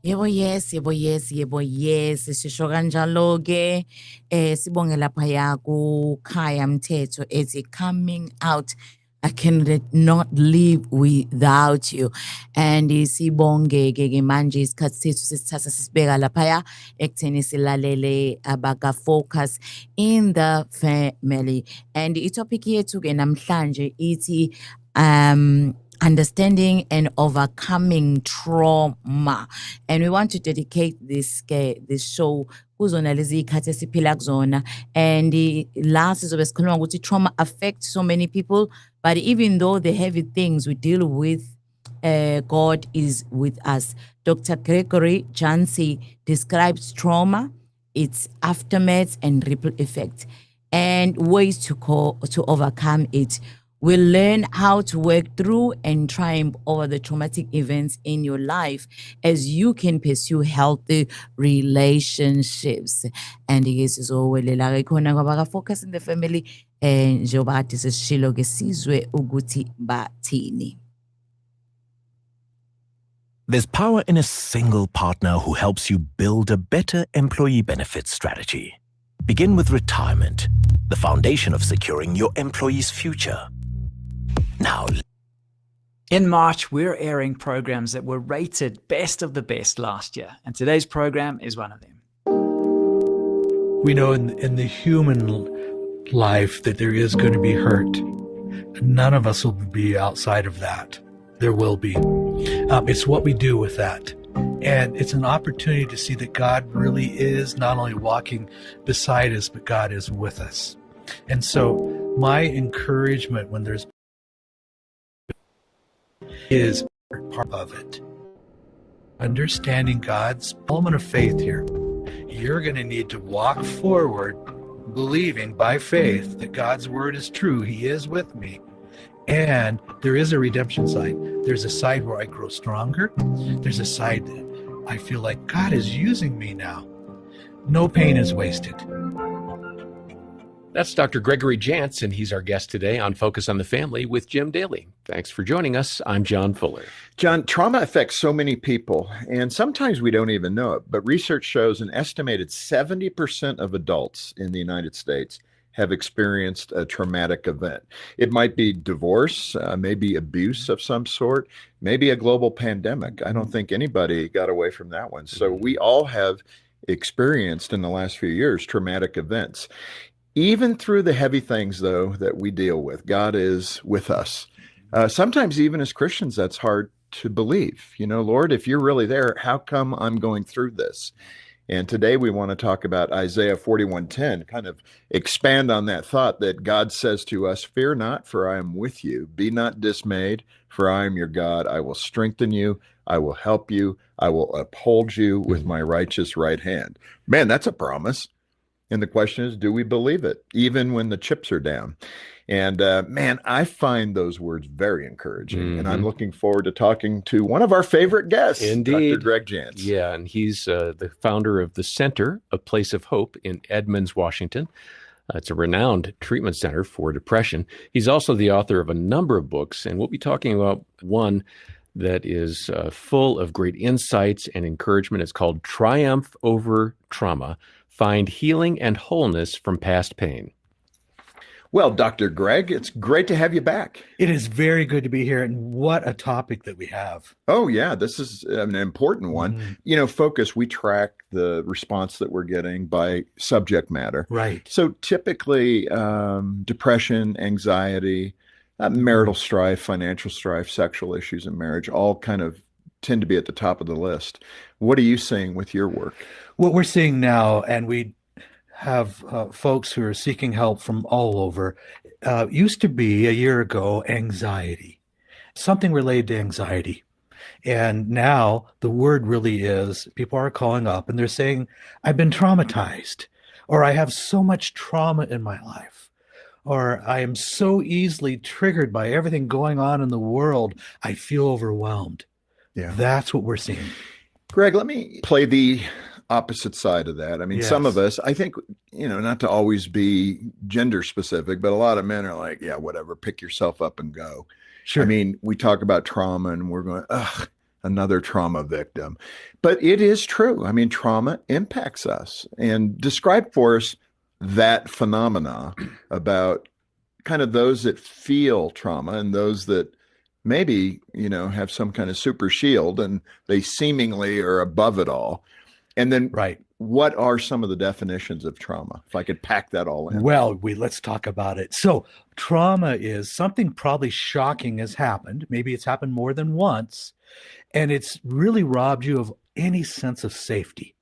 Yebo, yes. Sisho kanjalo-ke. Sibonge laphaya kuKhaya Mthetho ethi coming out. I cannot live without you. And sibonge-ke manje isikhathi sethu sisithatha sisibeka laphaya ekutheni silalele abaka-focus in the family. And itopic yethu-ke namhlanje ithi understanding and overcoming trauma. And we want to dedicate this show kuzona lezi ikhathi esiphila kuzona. And last sizobe sikhuluma ukuthi trauma affects so many people, but even though the heavy things we deal with, God is with us. Dr. Gregory Jansi describes trauma, its aftermath and ripple effect, and ways to overcome it. We'll learn how to work through and triumph over the traumatic events in your life as you can pursue healthy relationships. And yes, is always focus in the family and njengoba kade sesishilo ke sizwe ukuthi bathini. There's power in a single partner who helps you build a better employee benefits strategy. Begin with retirement, the foundation of securing your employee's future. Now, in March, we're airing programs that were rated best of the best last year, and today's program is one of them. We know in the human life that there is going to be hurt. None of us will be outside of that. There will be. It's what we do with that. And it's an opportunity to see that God really is not only walking beside us, but God is with us. And so my encouragement when there's is part of it. Understanding God's element of faith here. You're going to need to walk forward believing by faith that God's word is true. He is with me. And there is a redemption side. There's a side where I grow stronger. There's a side that I feel like God is using me now. No pain is wasted. That's Dr. Gregory Jantz, and he's our guest today on Focus on the Family with Jim Daly. Thanks for joining us. I'm John Fuller. John, trauma affects so many people, and sometimes we don't even know it, but research shows an estimated 70% of adults in the United States have experienced a traumatic event. It might be divorce, maybe abuse of some sort, maybe a global pandemic. I don't think anybody got away from that one. So we all have experienced in the last few years traumatic events. Even through the heavy things, though, that we deal with, God is with us. Sometimes even as Christians, that's hard to believe. You know, Lord, if you're really there, how come I'm going through this? And today we want to talk about Isaiah 41:10, kind of expand on that thought that God says to us, fear not, for I am with you. Be not dismayed, for I am your God. I will strengthen you. I will help you. I will uphold you with my righteous right hand. Man, that's a promise. And the question is, do we believe it, even when the chips are down? And man, I find those words very encouraging. And I'm looking forward to talking to one of our favorite guests, Indeed. Dr. Greg Jantz. Yeah, and he's the founder of the Center, A Place of Hope in Edmonds, Washington. It's a renowned treatment center for depression. He's also the author of a number of books, and we'll be talking about one that is full of great insights and encouragement. It's called Triumph Over Trauma. Find healing and wholeness from past pain. Well, Dr. Greg, it's great to have you back. It is very good to be here, and what a topic that we have. Oh, yeah, this is an important one. You know, Focus, we track the response that we're getting by subject matter. Right. So typically, depression, anxiety, marital strife, financial strife, sexual issues in marriage, all kind of tend to be at the top of the list. What are you seeing with your work? What we're seeing now, and we have folks who are seeking help from all over, used to be a year ago anxiety, something related to anxiety. And now the word really is, people are calling up and they're saying, I've been traumatized, or I have so much trauma in my life, or I am so easily triggered by everything going on in the world, I feel overwhelmed. Yeah, that's what we're seeing. Greg, let me play the opposite side of that. I mean, some of us, I think, you know, not to always be gender specific, but a lot of men are like, yeah, whatever, pick yourself up and go. Sure. I mean, we talk about trauma and we're going, ugh, another trauma victim. But it is true. I mean, trauma impacts us. And describe for us that phenomena about kind of those that feel trauma and those that maybe, have some kind of super shield and they seemingly are above it all. And then what are some of the definitions of trauma? If I could pack that all in. Well, let's talk about it. So trauma is something probably shocking has happened. Maybe it's happened more than once, and it's really robbed you of any sense of safety.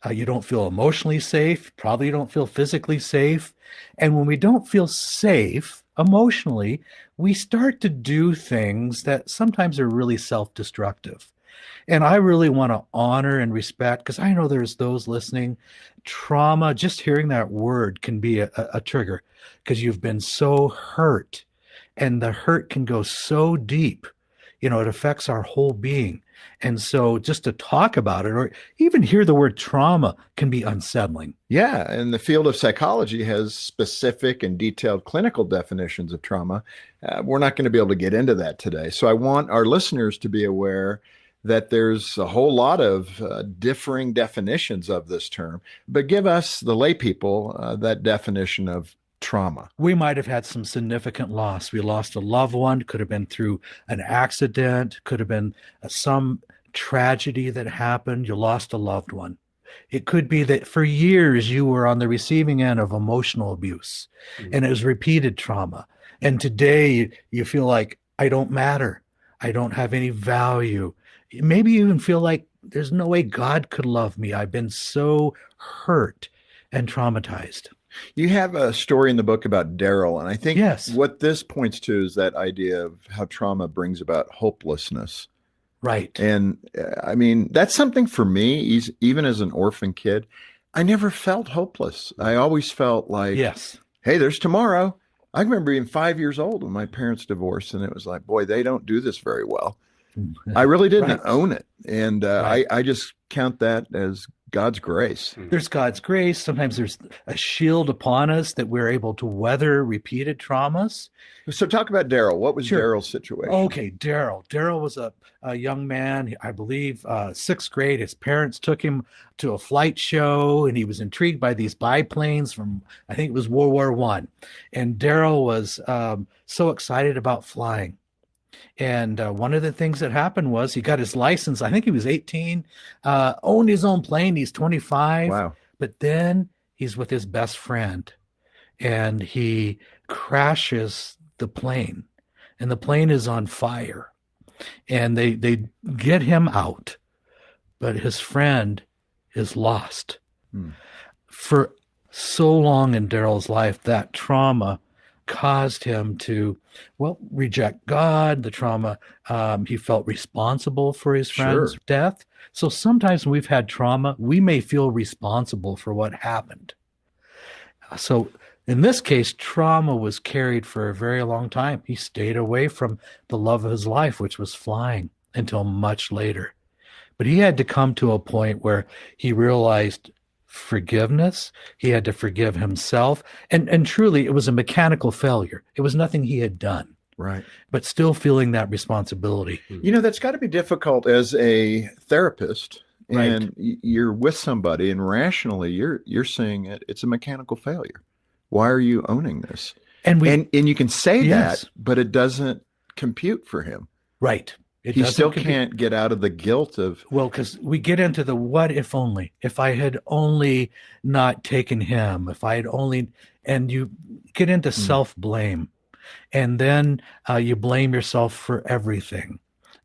You don't feel emotionally safe. Probably you don't feel physically safe. And when we don't feel safe emotionally, we start to do things that sometimes are really self-destructive. And I really want to honor and respect, because I know there's those listening. Trauma, just hearing that word can be a trigger, because you've been so hurt, and the hurt can go so deep. It affects our whole being. And so just to talk about it or even hear the word trauma can be unsettling. Yeah. And the field of psychology has specific and detailed clinical definitions of trauma. We're not going to be able to get into that today. So I want our listeners to be aware that there's a whole lot of differing definitions of this term, but give us, the lay people, that definition of trauma. We might have had some significant loss. We lost a loved one, could have been through an accident, could have been some tragedy that happened. You lost a loved one. It could be that for years you were on the receiving end of emotional abuse, and it was repeated trauma. And today you feel like, I don't matter. I don't have any value. Maybe you even feel like there's no way God could love me. I've been so hurt and traumatized. You have a story in the book about Daryl, and I think what this points to is that idea of how trauma brings about hopelessness. Right. And I mean, that's something for me, even as an orphan kid, I never felt hopeless. I always felt like, hey, there's tomorrow. I remember being 5 years old when my parents divorced, and it was like, boy, they don't do this very well. I really didn't own it. And I just count that as God's grace. There's God's grace. Sometimes there's a shield upon us that we're able to weather repeated traumas. So talk about Daryl. What was Daryl's situation? Okay, Daryl. Daryl was a young man, I believe, sixth grade. His parents took him to a flight show, and he was intrigued by these biplanes from, I think it was World War I. And Daryl was so excited about flying. And one of the things that happened was he got his license. I think he was 18, owned his own plane. He's 25. Wow. But then he's with his best friend, and he crashes the plane, and the plane is on fire. And they get him out, but his friend is lost. For so long in Daryl's life, that trauma caused him to, reject God. The trauma, he felt responsible for his friend's death. So sometimes when we've had trauma, we may feel responsible for what happened. So in this case, trauma was carried for a very long time. He stayed away from the love of his life, which was flying, until much later. But he had to come to a point where he realized forgiveness. He had to forgive himself. And truly, it was a mechanical failure. It was nothing he had done. Right. But still feeling that responsibility. That's got to be difficult as a therapist. And you're with somebody, and rationally, you're saying it's a mechanical failure. Why are you owning this? And you can say that, but it doesn't compute for him. Right. He still can't get out of the guilt of... Well, because we get into the what if only. If I had only not taken him, if I had only... And you get into self-blame. And then you blame yourself for everything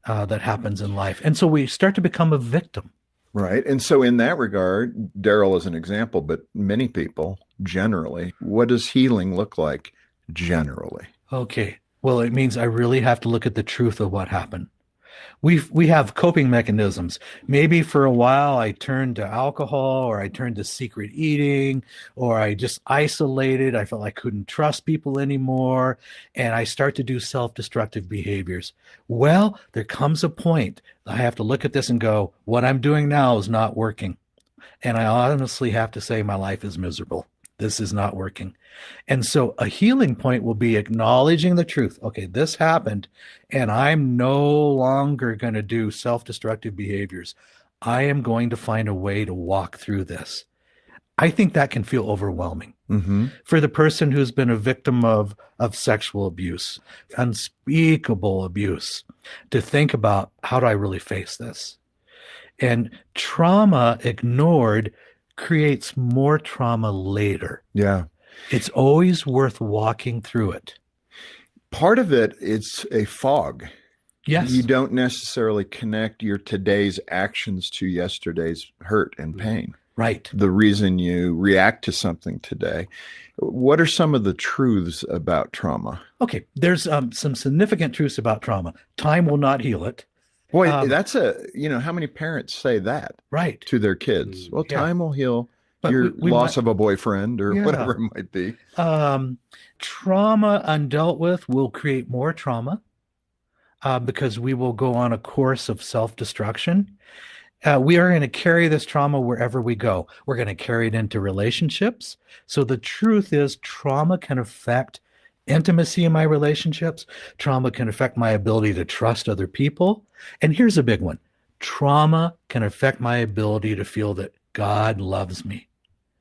that happens in life. And so we start to become a victim. Right. And so in that regard, Daryl is an example, but many people generally, what does healing look like generally? Okay. Well, it means I really have to look at the truth of what happened. We have coping mechanisms. Maybe for a while I turned to alcohol, or I turned to secret eating, or I just isolated. I felt I couldn't trust people anymore. And I start to do self-destructive behaviors. Well, there comes a point I have to look at this and go, what I'm doing now is not working. And I honestly have to say my life is miserable. This is not working. And so a healing point will be acknowledging the truth. Okay, this happened, and I'm no longer going to do self-destructive behaviors. I am going to find a way to walk through this. I think that can feel overwhelming for the person who's been a victim of sexual abuse, unspeakable abuse, to think about, how do I really face this? And trauma ignored creates more trauma later. Yeah. It's always worth walking through it. Part of it, it's a fog. Yes. You don't necessarily connect your today's actions to yesterday's hurt and pain. Right. The reason you react to something today. What are some of the truths about trauma? Okay. There's some significant truths about trauma. Time will not heal it. Boy, that's how many parents say that Right. to their kids? Well, Yeah. time will heal But your we loss might- of a boyfriend or Yeah. whatever it might be. Trauma undealt with will create more trauma because we will go on a course of self-destruction. We are going to carry this trauma wherever we go. We're going to carry it into relationships. So the truth is, trauma can affect intimacy in my relationships. Trauma can affect my ability to trust other people. And here's a big one. Trauma can affect my ability to feel that God loves me.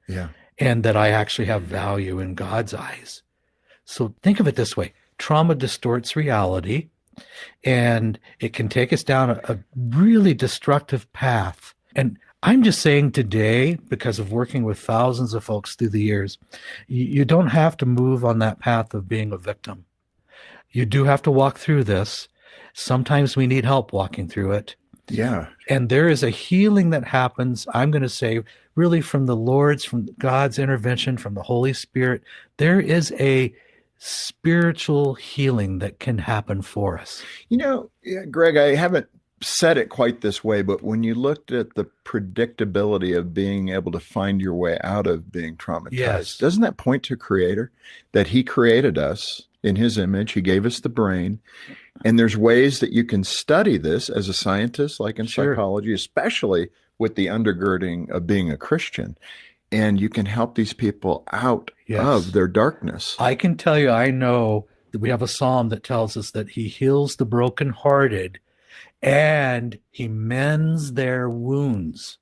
Yeah. And that I actually have value in God's eyes. So think of it this way. Trauma distorts reality, and it can take us down a really destructive path. And I'm just saying today, because of working with thousands of folks through the years, you don't have to move on that path of being a victim. You do have to walk through this. Sometimes we need help walking through it. Yeah. And there is a healing that happens, I'm going to say, really from God's intervention, from the Holy Spirit. There is a spiritual healing that can happen for us. Greg, I haven't said it quite this way, but when you looked at the predictability of being able to find your way out of being traumatized, Yes. doesn't that point to Creator? That He created us in His image. He gave us the brain. And there's ways that you can study this as a scientist, like in Sure. psychology, especially with the undergirding of being a Christian. And you can help these people out Yes. of their darkness. I can tell you, I know that we have a psalm that tells us that He heals the brokenhearted and He mends their wounds.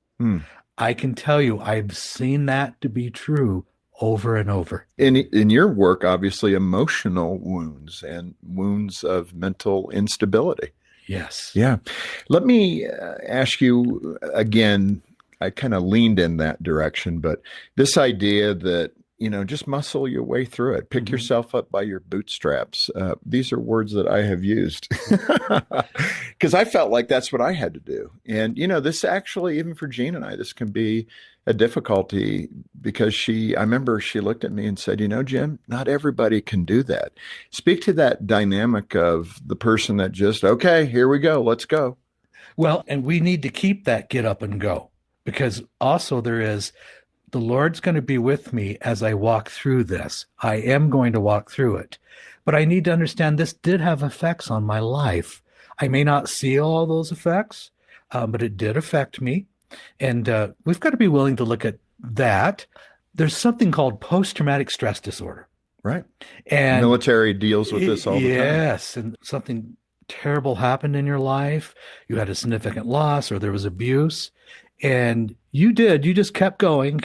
I can tell you, I've seen that to be true over and over. In your work, obviously, emotional wounds and wounds of mental instability. Yes. Yeah. Let me ask you again, I kind of leaned in that direction, but this idea that, just muscle your way through it, pick yourself up by your bootstraps. These are words that I have used because I felt like that's what I had to do. And, this actually, even for Jean and I, this can be a difficulty because I remember she looked at me and said, Jim, not everybody can do that. Speak to that dynamic of the person that just, okay, here we go, let's go. Well, and we need to keep that get up and go, because also there is, the Lord's going to be with me as I walk through this. I am going to walk through it, but I need to understand this did have effects on my life. I may not see all those effects, but it did affect me. And we've got to be willing to look at that. There's something called post-traumatic stress disorder. Right. And military deals with this all the time. Yes. And something terrible happened in your life. You had a significant loss or there was abuse. And you just kept going.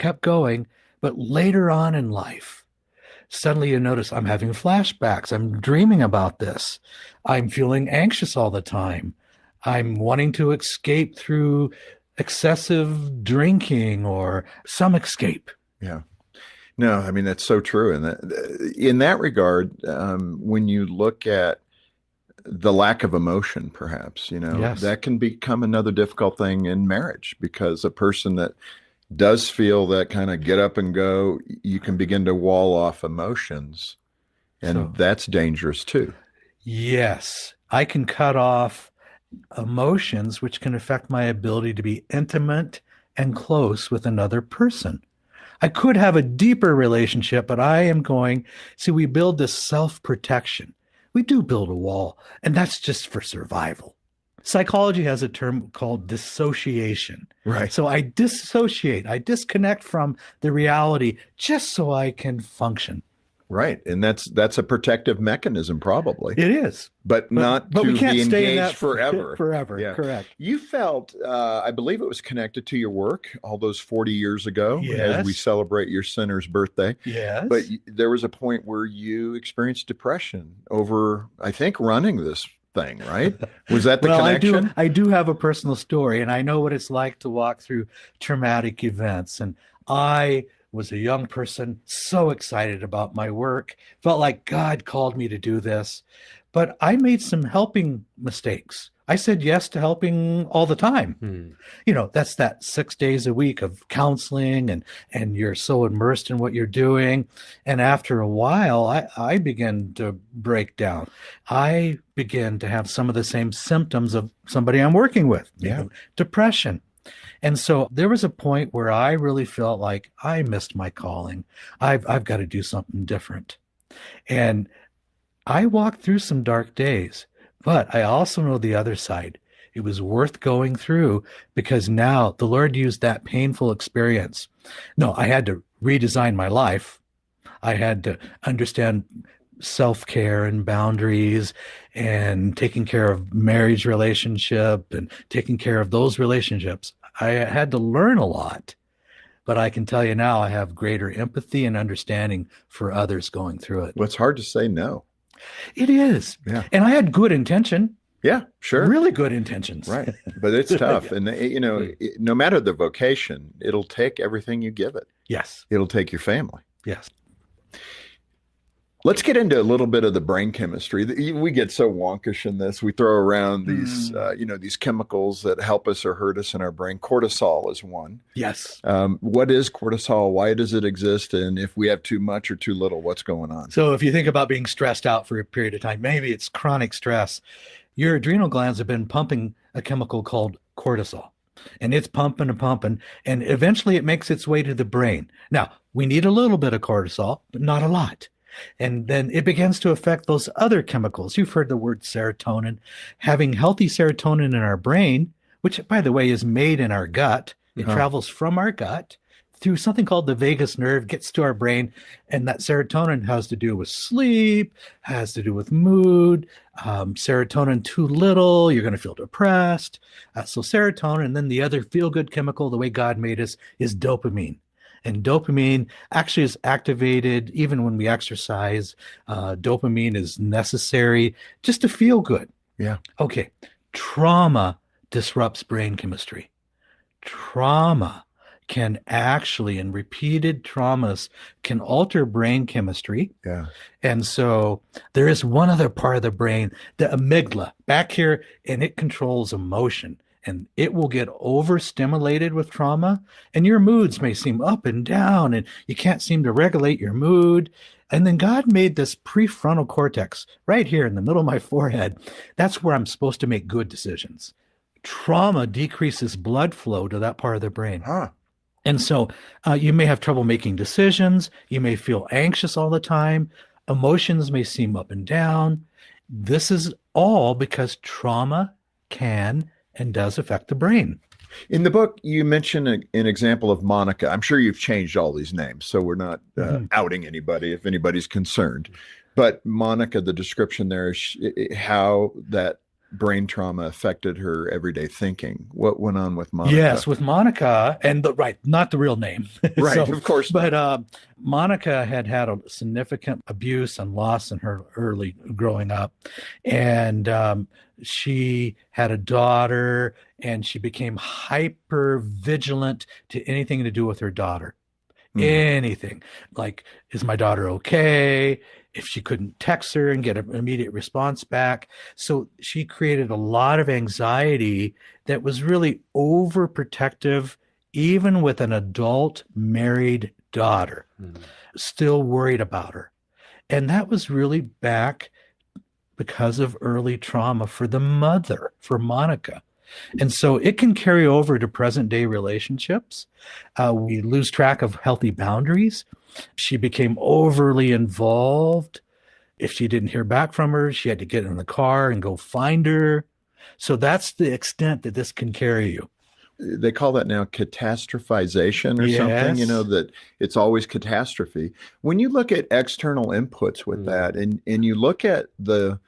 But later on in life, suddenly you notice, I'm having flashbacks. I'm dreaming about this. I'm feeling anxious all the time. I'm wanting to escape through excessive drinking or some escape. Yeah. No, I mean, that's so true. And in that regard, when you look at the lack of emotion, perhaps, Yes. that can become another difficult thing in marriage, because a person that does feel that kind of get up and go, you can begin to wall off emotions, and that's dangerous too. Yes, I can cut off emotions, which can affect my ability to be intimate and close with another person. I could have a deeper relationship, but we build this self-protection. We do build a wall, and that's just for survival. Psychology has a term called dissociation. Right. So I dissociate, I disconnect from the reality just so I can function. Right. And that's a protective mechanism, probably. It is. But not but to we can't be stay in engaged that forever. Forever. Yeah. Correct. You felt, I believe it was connected to your work all those 40 years ago as Yes. we celebrate your center's birthday. Yes. But there was a point where you experienced depression over, I think, running this thing, right? Was that the well, connection? I do have a personal story, and I know what it's like to walk through traumatic events. And I was a young person, so excited about my work, felt like God called me to do this. But I made some helping mistakes. I said yes to helping all the time. You know, that's that 6 days a week of counseling, and you're so immersed in what you're doing. And after a while, I began to break down. I began to have some of the same symptoms of somebody I'm working with, depression. And so there was a point where I really felt like I missed my calling. I've got to do something different. And I walked through some dark days, but I also know the other side. It was worth going through because now the Lord used that painful experience. No, I had to redesign my life. I had to understand self-care and boundaries and taking care of marriage relationship and taking care of those relationships. I had to learn a lot, but I can tell you now I have greater empathy and understanding for others going through it. Well, it's hard to say no. It is. Yeah. And I had good intention. Yeah, sure. Really good intentions. Right. But it's tough. And, you know, no matter the vocation, it'll take everything you give it. Yes. It'll take your family. Yes. Let's get into a little bit of the brain chemistry. We get so wonkish in this. We throw around these, these chemicals that help us or hurt us in our brain. Cortisol is one. Yes. What is cortisol? Why does it exist? And if we have too much or too little, what's going on? So if you think about being stressed out for a period of time, maybe it's chronic stress. Your adrenal glands have been pumping a chemical called cortisol. And it's pumping and pumping, and eventually it makes its way to the brain. Now, we need a little bit of cortisol, but not a lot. And then it begins to affect those other chemicals. You've heard the word serotonin. Having healthy serotonin in our brain, which, by the way, is made in our gut. It travels from our gut through something called the vagus nerve, gets to our brain. And that serotonin has to do with sleep, has to do with mood. Serotonin too little, you're going to feel depressed. So serotonin, and then the other feel-good chemical, the way God made us, is dopamine. And dopamine actually is activated even when we exercise. Dopamine is necessary just to feel good. Yeah. Okay. Trauma disrupts brain chemistry. Trauma can actually, and repeated traumas can alter brain chemistry. Yeah. And so there is one other part of the brain, the amygdala, back here, and it controls emotion. And it will get overstimulated with trauma, and your moods may seem up and down, and you can't seem to regulate your mood. And then God made this prefrontal cortex right here in the middle of my forehead. That's where I'm supposed to make good decisions. Trauma decreases blood flow to that part of the brain. And so you may have trouble making decisions. You may feel anxious all the time. Emotions may seem up and down. This is all because trauma can and does affect the brain. In the book, you mention an example of Monica. I'm sure you've changed all these names, so we're not outing anybody if anybody's concerned. But Monica, the description there is how that brain trauma affected her everyday thinking. What went on with Monica? Yes, with Monica, and not the real name. Right, of course. But Monica had a significant abuse and loss in her early growing up. And she had a daughter, and she became hyper vigilant to anything to do with her daughter. Anything like, is my daughter okay? If she couldn't text her and get an immediate response back. So she created a lot of anxiety that was really overprotective, even with an adult married daughter, still worried about her. And that was really back because of early trauma for the mother, for Monica. And so it can carry over to present day relationships. We lose track of healthy boundaries. She became overly involved. If she didn't hear back from her, she had to get in the car and go find her. So that's the extent that this can carry you. they call that now catastrophization or something, Yes. that it's always catastrophe. When you look at external inputs with that, and you look at the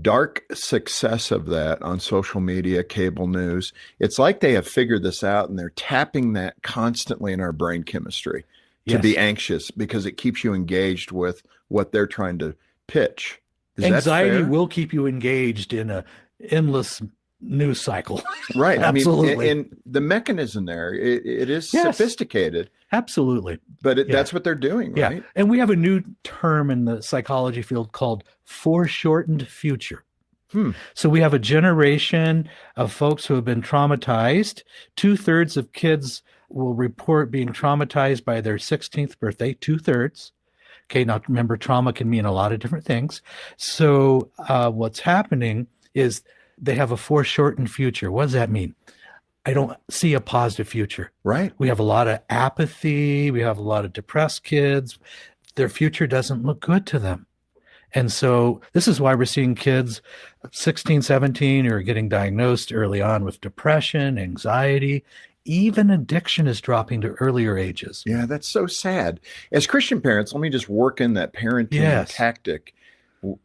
dark success of that on social media, cable news, it's like they have figured this out and they're tapping that constantly in our brain chemistry to Yes. be anxious because it keeps you engaged with what they're trying to pitch. Is Anxiety that fair? will keep you engaged in a endless news cycle. Right. Absolutely. I mean, and the mechanism there, it is Yes. sophisticated, Absolutely. but Yeah. that's what they're doing, Yeah. right? And we have a new term in the psychology field called foreshortened future. So we have a generation of folks who have been traumatized. 2/3 of kids will report being traumatized by their 16th birthday, 2/3. Okay, now remember, trauma can mean a lot of different things. So what's happening is they have a foreshortened future. What does that mean? I don't see a positive future. Right. We have a lot of apathy. We have a lot of depressed kids. Their future doesn't look good to them. And so this is why we're seeing kids 16, 17 who are getting diagnosed early on with depression, anxiety, even addiction is dropping to earlier ages. Yeah, that's so sad. As Christian parents, let me just work in that parenting Yes. tactic.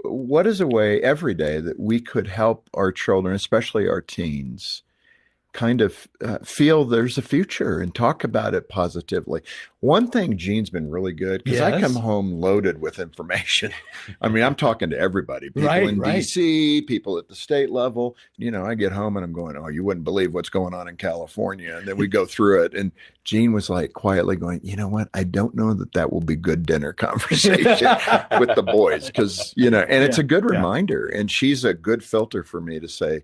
What is a way every day that we could help our children, especially our teens, kind of feel there's a future and talk about it positively? One thing, Gene's been really good because I Yes. come home loaded with information. I mean, I'm talking to everybody, people Right, in right. DC, people at the state level. I get home and I'm going, oh, you wouldn't believe what's going on in California. And then we go through it. And Gene was like quietly going, you know what? I don't know that will be good dinner conversation with the boys because, and it's a good Yeah. reminder. And she's a good filter for me to say,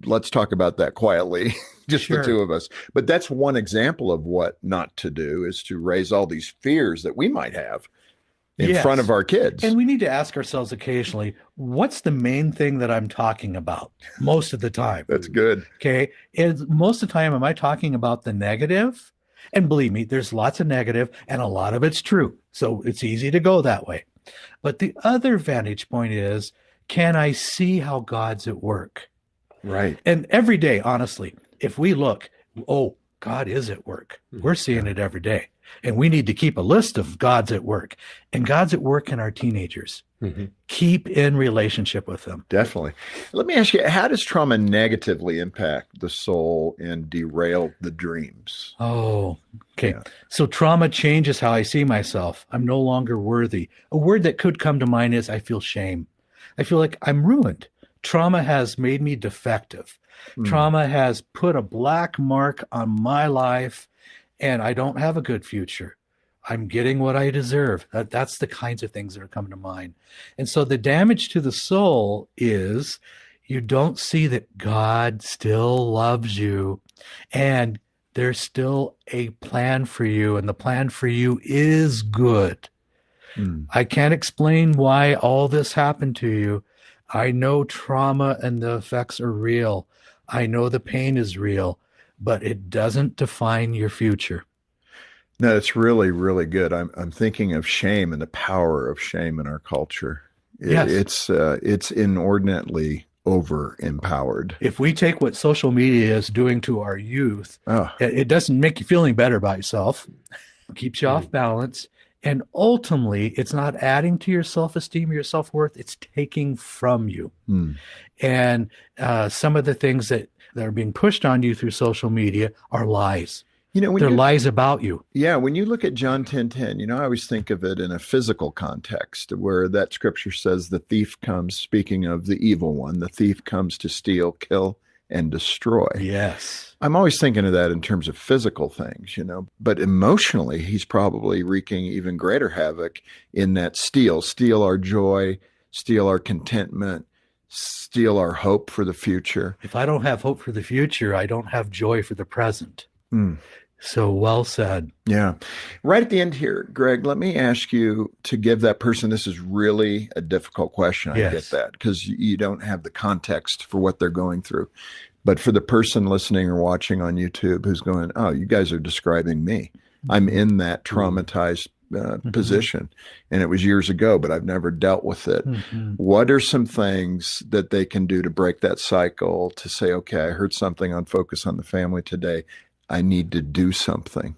let's talk about that quietly, just Sure. the two of us. But that's one example of what not to do, is to raise all these fears that we might have in Yes. front of our kids. And we need to ask ourselves occasionally, what's the main thing that I'm talking about most of the time? That's good. Okay. And most of the time, am I talking about the negative? And believe me, there's lots of negative and a lot of it's true. So it's easy to go that way. But the other vantage point is, can I see how God's at work? Right. And every day, honestly, if we look, oh, God is at work. We're seeing it every day. And we need to keep a list of God's at work. And God's at work in our teenagers. Keep in relationship with them. Definitely. Let me ask you, how does trauma negatively impact the soul and derail the dreams? Oh, okay. Yeah. So trauma changes how I see myself. I'm no longer worthy. A word that could come to mind is I feel shame. I feel like I'm ruined. Trauma has made me defective. Trauma has put a black mark on my life, and I don't have a good future. I'm getting what I deserve. That's the kinds of things that are coming to mind. And so the damage to the soul is you don't see that God still loves you, and there's still a plan for you, and the plan for you is good. I can't explain why all this happened to you. I know trauma and the effects are real. I know the pain is real, but it doesn't define your future. No, it's really, really good. I'm thinking of shame and the power of shame in our culture. Yes. It's inordinately over empowered. If we take what social media is doing to our youth, Oh, it doesn't make you feel any better about yourself. It keeps you off balance. And ultimately, it's not adding to your self-esteem or your self-worth. It's taking from you. And some of the things that are being pushed on you through social media are lies. when They're you, lies about you. yeah, when you look at John 10:10, I always think of it in a physical context where that scripture says the thief comes, speaking of the evil one, the thief comes to steal, kill, and destroy. Yes. I'm always thinking of that in terms of physical things, but emotionally, he's probably wreaking even greater havoc in that steal our joy, steal our contentment, steal our hope for the future. If I don't have hope for the future, I don't have joy for the present. So well said. Yeah. Right at the end here, Greg, let me ask you to give that person, this is really a difficult question. I Yes. get that because you don't have the context for what they're going through. But for the person listening or watching on YouTube who's going, oh, you guys are describing me. I'm in that traumatized position, and it was years ago, but I've never dealt with it. What are some things that they can do to break that cycle, to say, okay, I heard something on Focus on the Family today, I need to do something?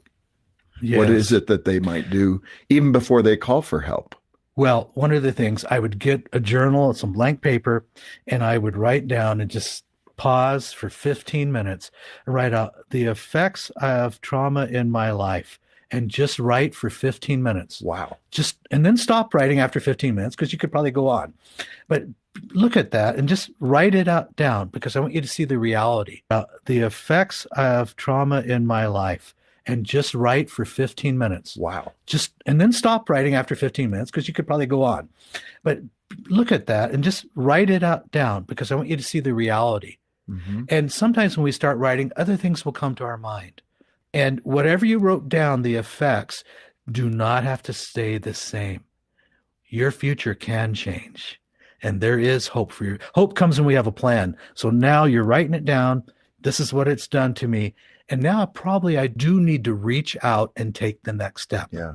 Yes. What is it that they might do even before they call for help? Well, one of the things, I would get a journal and some blank paper, and I would write down and just pause for 15 minutes and write out the effects of trauma in my life, and just write for 15 minutes. Wow. And then stop writing after 15 minutes, because you could probably go on. But look at that and just write it out down, because I want you to see the reality. The effects of trauma in my life, and just write for 15 minutes. Wow. And then stop writing after 15 minutes, because you could probably go on. But look at that and just write it out down, because I want you to see the reality. And sometimes when we start writing, other things will come to our mind. And whatever you wrote down, the effects do not have to stay the same. Your future can change. And there is hope for you. Hope comes when we have a plan. So now you're writing it down. This is what it's done to me. And now probably I do need to reach out and take the next step. Yeah.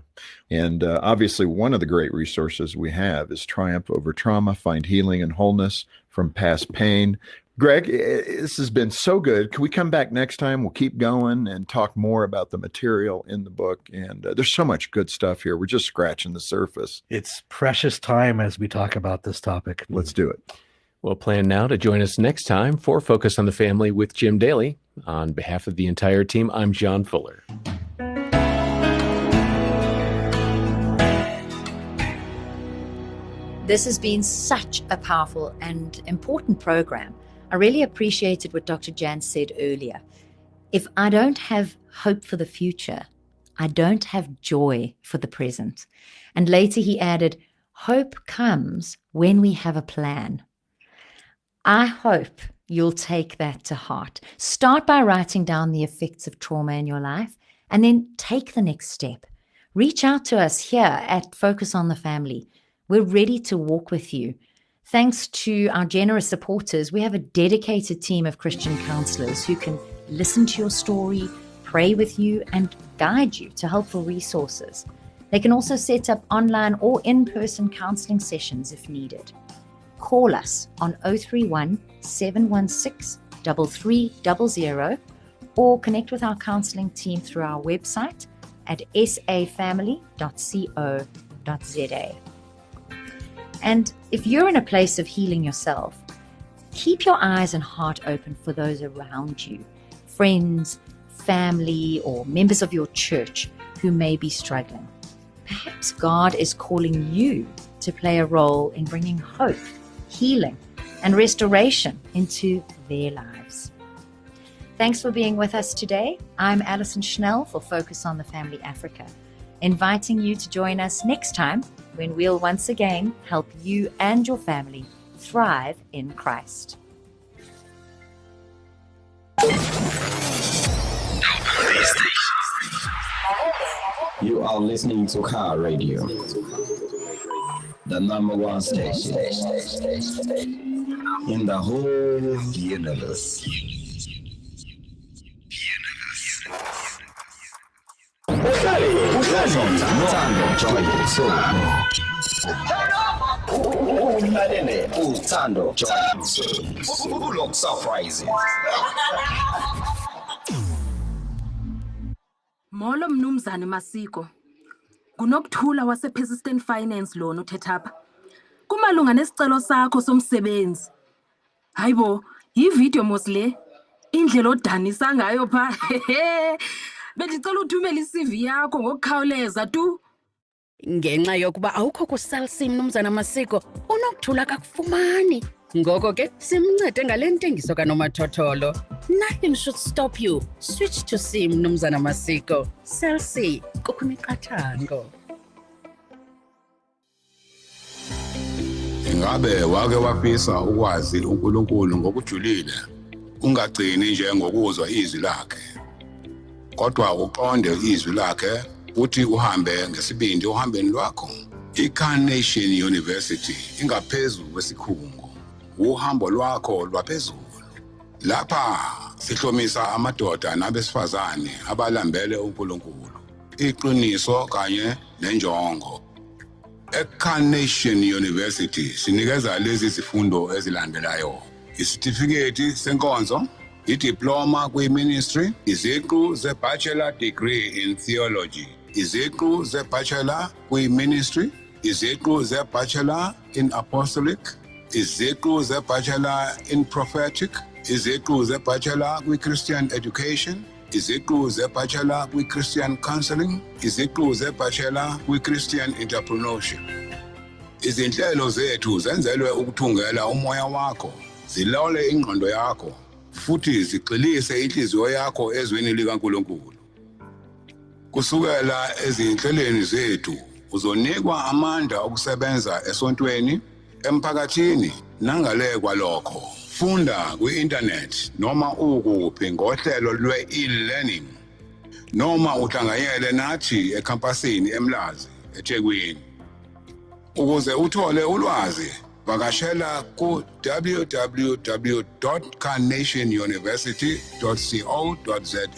And obviously, one of the great resources we have is Triumph Over Trauma, Find Healing and Wholeness from Past Pain. Greg, this has been so good. Can we come back next time? We'll keep going and talk more about the material in the book. And there's so much good stuff here. We're just scratching the surface. It's precious time as we talk about this topic. Let's do it. Well, plan now to join us next time for Focus on the Family with Jim Daly. On behalf of the entire team, I'm John Fuller. This has been such a powerful and important program. I really appreciated what Dr. Jan said earlier. If I don't have hope for the future, I don't have joy for the present. And later he added, hope comes when we have a plan. I hope you'll take that to heart. Start by writing down the effects of trauma in your life, and then take the next step. Reach out to us here at Focus on the Family. We're ready to walk with you. Thanks to our generous supporters, we have a dedicated team of Christian counselors who can listen to your story, pray with you, and guide you to helpful resources. They can also set up online or in-person counseling sessions if needed. Call us on 031 716 3300 or connect with our counseling team through our website at safamily.co.za. And if you're in a place of healing yourself, keep your eyes and heart open for those around you, friends, family, or members of your church who may be struggling. Perhaps God is calling you to play a role in bringing hope, healing, and restoration into their lives. Thanks for being with us today. I'm Alison Schnell for Focus on the Family Africa, inviting you to join us next time when we'll once again help you and your family thrive in Christ. You are listening to Carr Radio, the #1 station in the whole universe. Molo mnumzane Masiko. Kunokuthula wase-Persistent Finance Loan uthethapha. Kumalunga nesicelo sakho somsebenzi. Hayibo, yivideo mosle. Indlela odanisa ngayo pha. Bendicela uthumele i-CV yakho ngokukhawuleza tu. Ngenxa yokuba awukho ku-Cell C mnumzana Masiko, unokuthula kakufumani. Ngoko ke simncede ngale ntengiso kanomathotholo. Nothing should stop you. Switch to C mnumzana Masiko. Cell C kukho imiqathango. Ingabe wake wafisa ukwazi uNkulunkulu ngokujulile, ungagcini nje ngokuzwa izwi lakhe, kodwa uqonde izwi lakhe uthi uhambe ngesibindi ohambeni lwakho. I-Carnation University ingaphezulu kwesikhungo, uhambo lwakho lwaphezulu. Lapha sihlomisa amadoda nabesifazane abalambele uNkulunkulu iqiniso kanye nenjongo. eCarnation University sinikeza lezi zifundo ezilandelayo: isitifiketi senkonzo, idiploma kwi-ministry, iziqu ze-bachelor degree in theology, iziqu ze-bachelor kwi-ministry, iziqu ze-bachelor in apostolic, iziqu ze-bachelor in prophetic, iziqu ze-bachelor kwi-Christian education, iziqu ze-bachelor kwi-Christian counseling, iziqu ze-bachelor kwi-Christian entrepreneurship. Izinhlelo zethu zenzelwe ukuthungela umoya wakho, zilawule ingqondo yakho, futhi zigxilise inhliziyo yakho ezweni likaNkulunkulu. Kusukela ezinhlelweni zethu uzonikwa amandla okusebenza esontweni, emphakathini nangale kwalokho. Funda kwi-internet noma ukuphi ngohlelo lwe-e-learning, noma uhlanganyele nathi ekhampasini eMlazi, eThekwini. Ukuze uthole ulwazi, vakashela ku www.carnationuniversity.co.za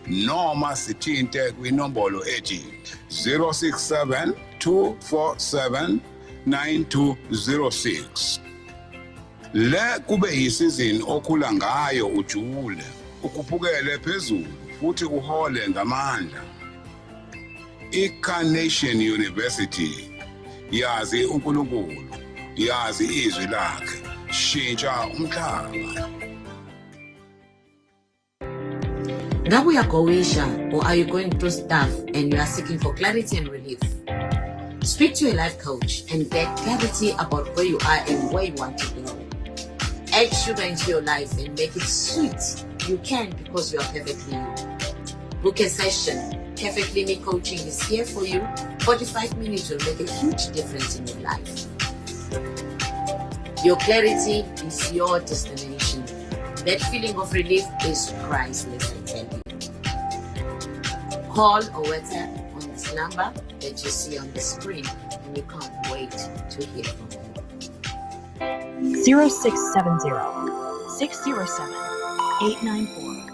noma sithinte kwinombolo ethi 067 247 9206. Le kube yisizini okhula ngayo ujule, ukuphukele phezulu futhi uhole ngamandla. iCarnation University, yazi uNkulunkulu, yazi izwi lakhe, shintsha umhlaba. Ngabe uyagowisha, or are you going through stuff and you are seeking for clarity and relief? Speak to a life coach and get clarity about where you are and where you want to go. Add sugar into your life and make it sweet. You can, because you are perfectly you. Book a session. Perfectly Me Coaching is here for you. 45 minutes will make a huge difference in your life. Your clarity is your destination. That feeling of relief is priceless, I tell you. Call or WhatsApp on this number that you see on the screen, and we can't wait to hear from you. 0670 607 894.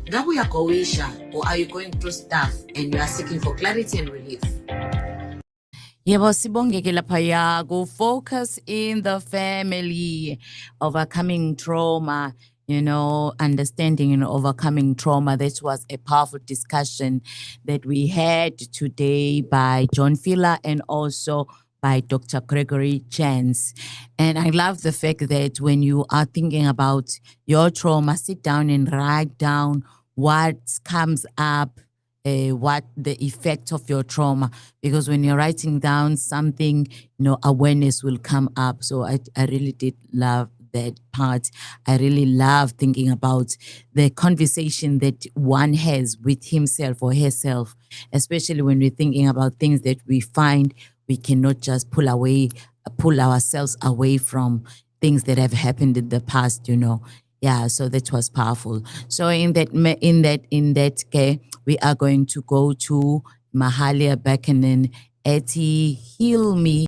Ngabe uyagowisha, or are you going through stuff and you are seeking for clarity and relief? Yebo, sibongeke laphaya go focus in the family, overcoming trauma, understanding and overcoming trauma. This was a powerful discussion that we had today by John Fila and also by Dr. Gregory Chance. And I love the fact that when you are thinking about your trauma, sit down and write down what comes up, what the effect of your trauma, because when you're writing down something, awareness will come up. So I really did love that part. I really love thinking about the conversation that one has with himself or herself, especially when we're thinking about things that we find we cannot just pull ourselves away from things that have happened in the past, Yeah, so that was powerful. So in that case, we are going to go to Mahalia Bekkanen, Etty Heal Me.